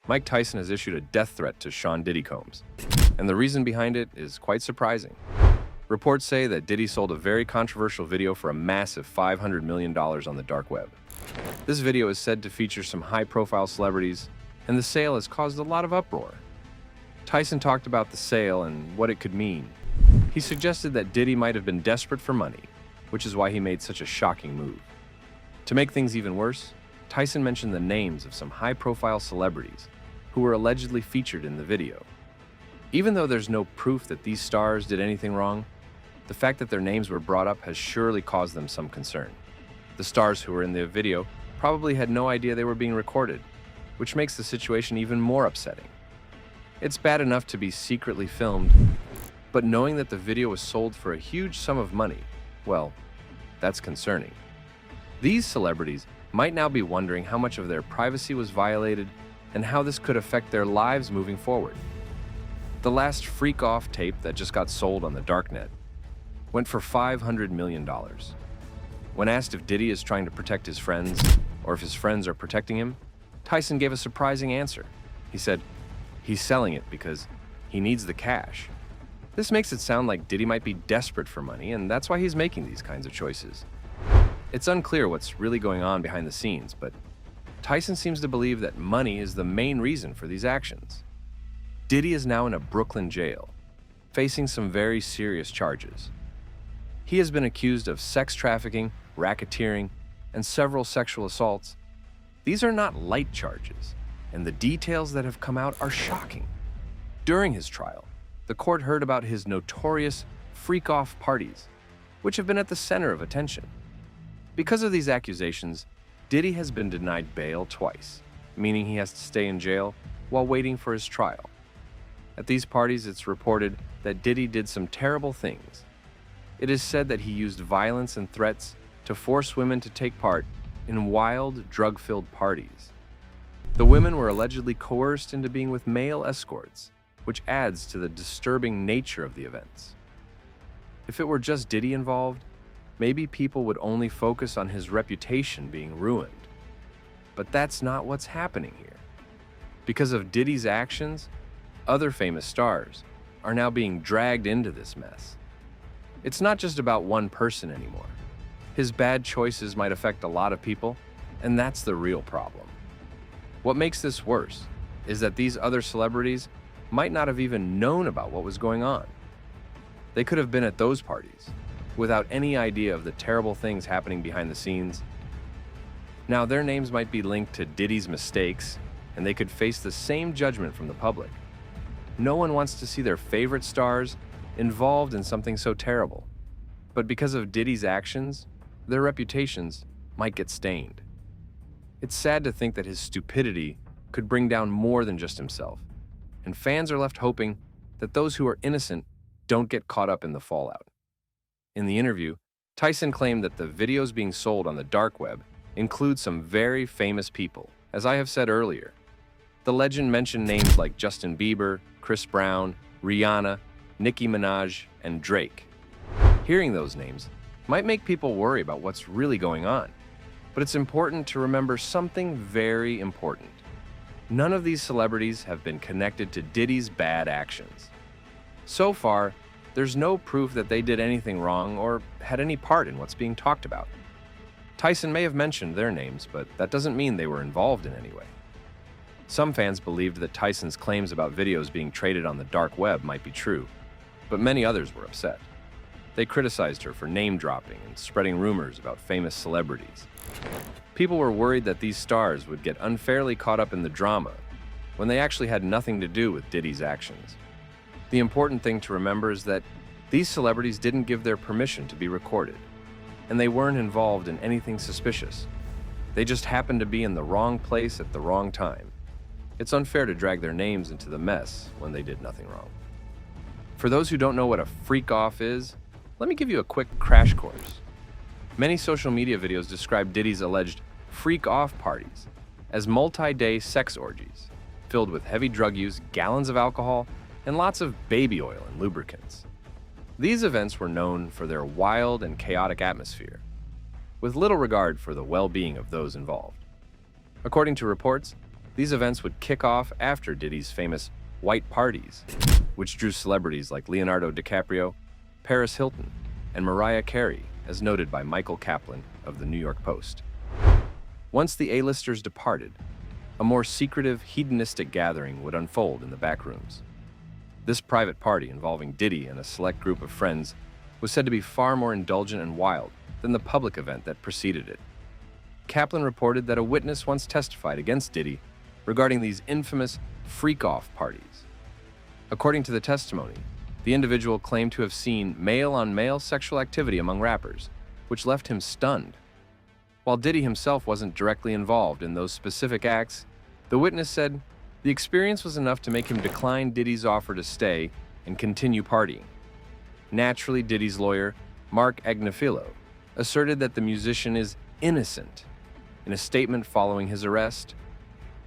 Mike Tyson has issued a death threat to Sean Diddy Combs, and the reason behind it is quite surprising. Reports say that Diddy sold a very controversial video for a massive $500 million on the dark web. This video is said to feature some high-profile celebrities, and the sale has caused a lot of uproar. Tyson talked about the sale and what it could mean. He suggested that Diddy might have been desperate for money, which is why he made such a shocking move. To make things even worse, Tyson mentioned the names of some high-profile celebrities who were allegedly featured in the video. Even though there's no proof that these stars did anything wrong, the fact that their names were brought up has surely caused them some concern. The stars who were in the video probably had no idea they were being recorded, which makes the situation even more upsetting. It's bad enough to be secretly filmed, but knowing that the video was sold for a huge sum of money, well, that's concerning. These celebrities might now be wondering how much of their privacy was violated and how this could affect their lives moving forward. The last freak-off tape that just got sold on the darknet went for $500 million. When asked if Diddy is trying to protect his friends or if his friends are protecting him, Tyson gave a surprising answer. He said, he's selling it because he needs the cash. This makes it sound like Diddy might be desperate for money, and that's why he's making these kinds of choices. It's unclear what's really going on behind the scenes, but Tyson seems to believe that money is the main reason for these actions. Diddy is now in a Brooklyn jail, facing some very serious charges. He has been accused of sex trafficking, racketeering, and several sexual assaults. These are not light charges, and the details that have come out are shocking. During his trial, the court heard about his notorious freak-off parties, which have been at the center of attention. Because of these accusations, Diddy has been denied bail twice, meaning he has to stay in jail while waiting for his trial. At these parties, it's reported that Diddy did some terrible things. It is said that he used violence and threats to force women to take part in wild, drug-filled parties. The women were allegedly coerced into being with male escorts, which adds to the disturbing nature of the events. If it were just Diddy involved, maybe people would only focus on his reputation being ruined. But that's not what's happening here. Because of Diddy's actions, other famous stars are now being dragged into this mess. It's not just about one person anymore. His bad choices might affect a lot of people, and that's the real problem. What makes this worse is that these other celebrities might not have even known about what was going on. They could have been at those parties without any idea of the terrible things happening behind the scenes. Now, their names might be linked to Diddy's mistakes, and they could face the same judgment from the public. No one wants to see their favorite stars involved in something so terrible. But because of Diddy's actions, their reputations might get stained. It's sad to think that his stupidity could bring down more than just himself, and fans are left hoping that those who are innocent don't get caught up in the fallout. In the interview, Tyson claimed that the videos being sold on the dark web include some very famous people. As I have said earlier, the legend mentioned names like Justin Bieber, Chris Brown, Rihanna, Nicki Minaj, and Drake. Hearing those names might make people worry about what's really going on, but it's important to remember something very important. None of these celebrities have been connected to Diddy's bad actions. So far, there's no proof that they did anything wrong or had any part in what's being talked about. Tyson may have mentioned their names, but that doesn't mean they were involved in any way. Some fans believed that Tyson's claims about videos being traded on the dark web might be true, but many others were upset. They criticized her for name-dropping and spreading rumors about famous celebrities. People were worried that these stars would get unfairly caught up in the drama when they actually had nothing to do with Diddy's actions. The important thing to remember is that these celebrities didn't give their permission to be recorded, and they weren't involved in anything suspicious. They just happened to be in the wrong place at the wrong time. It's unfair to drag their names into the mess when they did nothing wrong. For those who don't know what a freak-off is, let me give you a quick crash course. Many social media videos describe Diddy's alleged freak-off parties as multi-day sex orgies, filled with heavy drug use, gallons of alcohol, and lots of baby oil and lubricants. These events were known for their wild and chaotic atmosphere, with little regard for the well-being of those involved. According to reports, These events would kick off after Diddy's famous white parties, which drew celebrities like Leonardo DiCaprio, Paris Hilton, and Mariah Carey, as noted by Michael Kaplan of the New York Post. Once the A-listers departed, a more secretive, hedonistic gathering would unfold in the back rooms. This private party involving Diddy and a select group of friends was said to be far more indulgent and wild than the public event that preceded it. Kaplan reported that a witness once testified against Diddy regarding these infamous freak-off parties. According to the testimony, the individual claimed to have seen male-on-male sexual activity among rappers, which left him stunned. While Diddy himself wasn't directly involved in those specific acts, the witness said the experience was enough to make him decline Diddy's offer to stay and continue partying. Naturally, Diddy's lawyer, Mark Agnifilo, asserted that the musician is innocent. In a statement following his arrest,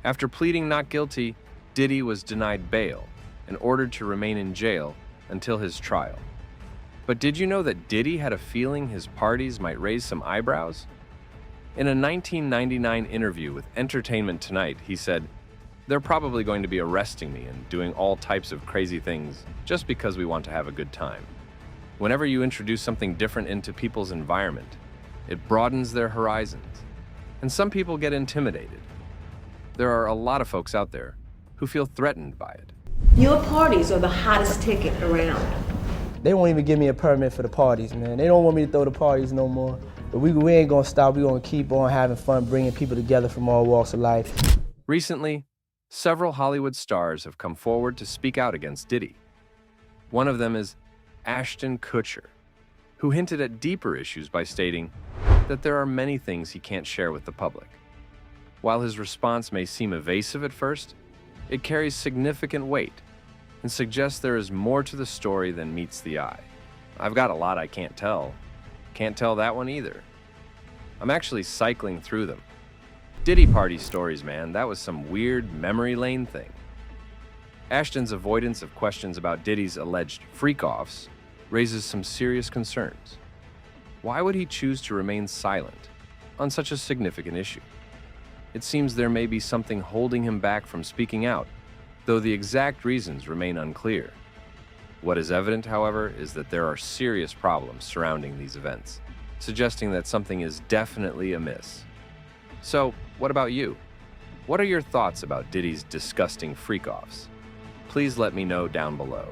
after pleading not guilty, Diddy was denied bail and ordered to remain in jail until his trial. But did you know that Diddy had a feeling his parties might raise some eyebrows? In a 1999 interview with Entertainment Tonight, he said, "They're probably going to be arresting me and doing all types of crazy things just because we want to have a good time." Whenever you introduce something different into people's environment, it broadens their horizons, and some people get intimidated. There are a lot of folks out there who feel threatened by it. Your parties are the hottest ticket around. They won't even give me a permit for the parties, man. They don't want me to throw the parties no more. But we ain't gonna stop. We gonna keep on having fun, bringing people together from all walks of life. Recently, several Hollywood stars have come forward to speak out against Diddy. One of them is Ashton Kutcher, who hinted at deeper issues by stating that there are many things he can't share with the public. While his response may seem evasive at first, it carries significant weight and suggests there is more to the story than meets the eye. I've got a lot I can't tell. Can't tell that one either. I'm actually cycling through them. Diddy party stories, man, that was some weird memory lane thing. Ashton's avoidance of questions about Diddy's alleged freak-offs raises some serious concerns. Why would he choose to remain silent on such a significant issue? It seems there may be something holding him back from speaking out, though the exact reasons remain unclear. What is evident, however, is that there are serious problems surrounding these events, suggesting that something is definitely amiss. So, what about you? What are your thoughts about Diddy's disgusting freak-offs? Please let me know down below.